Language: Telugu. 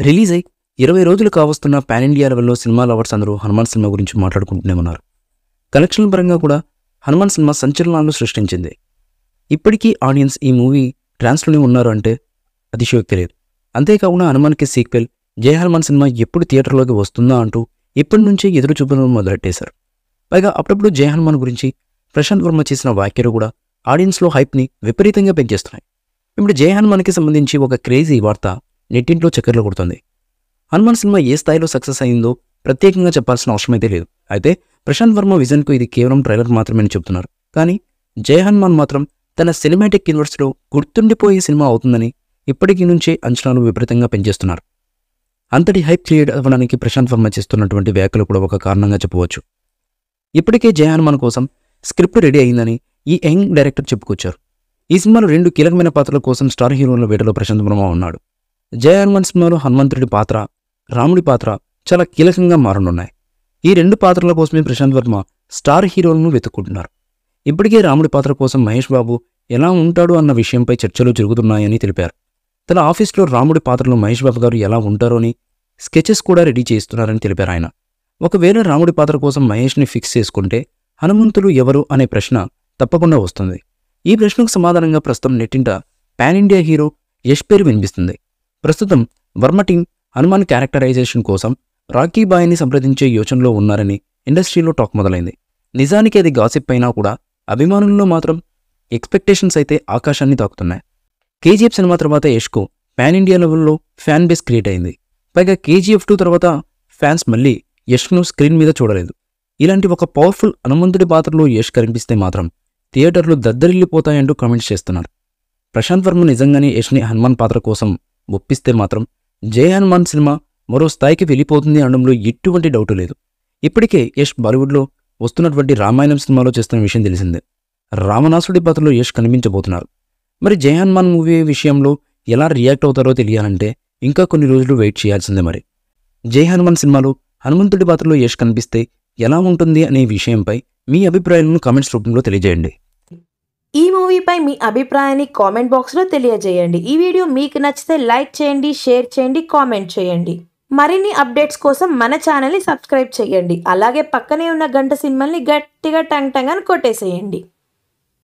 రిలీజ్ అయి 20 రోజులు కావస్తున్న పాన్ ఇండియా లెవెల్లో సినిమా లవర్స్ అందరూ హనుమాన్ సినిమా గురించి మాట్లాడుకుంటూనే ఉన్నారు. కలెక్షన్ల పరంగా కూడా హనుమాన్ సినిమా సంచలనాలను సృష్టించింది. ఇప్పటికీ ఆడియన్స్ ఈ మూవీ ట్రాన్స్లోనే ఉన్నారు అంటే అతిశయోక్తి లేదు. అంతేకాకుండా హనుమాన్కి సీక్వెల్ జై హనుమాన్ సినిమా ఎప్పుడు థియేటర్లోకి వస్తుందా అంటూ ఇప్పటి నుంచే ఎదురు చూపడం మొదలెట్టేశారు. పైగా అప్పుడప్పుడు జై హనుమాన్ గురించి ప్రశాంత్ వర్మ చేసిన వ్యాఖ్యలు కూడా ఆడియన్స్లో హైప్ని విపరీతంగా పెంచేస్తున్నాయి. ఇప్పుడు జై హనుమాన్కి సంబంధించి ఒక క్రేజీ వార్త నెట్టింట్లో చక్కర్లు కొడుతుంది. హనుమాన్ సినిమా ఏ స్థాయిలో సక్సెస్ అయిందో ప్రత్యేకంగా చెప్పాల్సిన అవసరం అయితే లేదు. అయితే ప్రశాంత్ వర్మ విజన్కు ఇది కేవలం ట్రైలర్ మాత్రమే అని చెబుతున్నారు. కానీ జై హనుమాన్ మాత్రం తన సినిమాటిక్ యూనివర్స్లో గుర్తుండిపోయే సినిమా అవుతుందని ఇప్పటికీ నుంచే అంచనాలు విపరీతంగా పెంచేస్తున్నారు. అంతటి హైప్ క్రియేట్ అవ్వడానికి ప్రశాంత్ వర్మ చేస్తున్నటువంటి వ్యాఖ్యలు కూడా ఒక కారణంగా చెప్పవచ్చు. ఇప్పటికే జై హనుమాన్ కోసం స్క్రిప్ట్ రెడీ అయిందని ఈ యంగ్ డైరెక్టర్ చెప్పుకొచ్చారు. ఈ సినిమాలో 2 కీలకమైన పాత్రల కోసం స్టార్ హీరోల వేటలో ప్రశాంత్ వర్మ ఉన్నాడు. జై హనుమాన్ సినిమాలో హనుమంతుడి పాత్ర, రాముడి పాత్ర చాలా కీలకంగా మారనున్నాయి. ఈ 2 పాత్రల కోసమే ప్రశాంత్ వర్మ స్టార్ హీరోలను వెతుక్కుంటున్నారు. ఇప్పటికే రాముడి పాత్ర కోసం మహేష్ బాబు ఎలా ఉంటాడు అన్న విషయంపై చర్చలు జరుగుతున్నాయని తెలిపారు. తన ఆఫీస్లో రాముడి పాత్రలో మహేష్ బాబు గారు ఎలా ఉంటారో అని స్కెచెస్ కూడా రెడీ చేస్తున్నారని తెలిపారు ఆయన. ఒకవేళ రాముడి పాత్ర కోసం మహేష్ని ఫిక్స్ చేసుకుంటే హనుమంతుడు ఎవరు అనే ప్రశ్న తప్పకుండా వస్తుంది. ఈ ప్రశ్నకు సమాధానంగా ప్రస్తుతం నెట్టింట పాన్ ఇండియా హీరో యష్ పేరు వినిపిస్తుంది. ప్రస్తుతం వర్మ టీం హనుమాన్ క్యారెక్టరైజేషన్ కోసం రాకీ బాయ్ని సంప్రదించే యోచనలో ఉన్నారని ఇండస్ట్రీలో టాక్ మొదలైంది. నిజానికి అది గాసిప్ అయినా కూడా అభిమానుల్లో మాత్రం ఎక్స్పెక్టేషన్స్ అయితే ఆకాశాన్ని తాకుతున్నాయి. కేజీఎఫ్ సినిమా తర్వాత యష్కు పాన్ ఇండియా లెవెల్లో ఫ్యాన్ బేస్ క్రియేట్ అయింది. పైగా కేజీఎఫ్ 2 తర్వాత ఫ్యాన్స్ మళ్ళీ యష్ను స్క్రీన్ మీద చూడలేదు. ఇలాంటి ఒక పవర్ఫుల్ హనుమంతుడి పాత్రలో యష్ కనిపిస్తే మాత్రం థియేటర్లు దద్దరిల్లిపోతాయంటూ కామెంట్స్ చేస్తున్నారు. ప్రశాంత్ వర్మ నిజంగానే యష్ని హనుమాన్ పాత్ర కోసం ఒప్పిస్తే మాత్రం జై హనుమాన్ సినిమా మరో స్థాయికి వెళ్ళిపోతుంది అనడంలో ఎటువంటి డౌటు లేదు. ఇప్పటికే యష్ బాలీవుడ్లో వస్తున్నటువంటి రామాయణం సినిమాలో చేస్తున్న విషయం తెలిసిందే. రావణాసుడి పాత్రలో యష్ కనిపించబోతున్నారు. మరి జై హనుమాన్ మూవీ విషయంలో ఎలా రియాక్ట్ అవుతారో తెలియాలంటే ఇంకా కొన్ని రోజులు వెయిట్ చేయాల్సిందే. మరి జై హనుమాన్ సినిమాలో హనుమంతుడి పాత్రలో యష్ కనిపిస్తే ఎలా ఉంటుంది అనే విషయంపై మీ అభిప్రాయాలను కామెంట్స్ రూపంలో తెలియజేయండి. ఈ మూవీపై మీ అభిప్రాయాన్ని కామెంట్ బాక్స్లో తెలియజేయండి. ఈ వీడియో మీకు నచ్చితే లైక్ చేయండి, షేర్ చేయండి, కామెంట్ చేయండి. మరిన్ని అప్డేట్స్ కోసం మన ఛానల్ని సబ్స్క్రైబ్ చేయండి. అలాగే పక్కనే ఉన్న గంట సింబల్ని గట్టిగా టంగ్ టంగ్ అని కొట్టేసేయండి.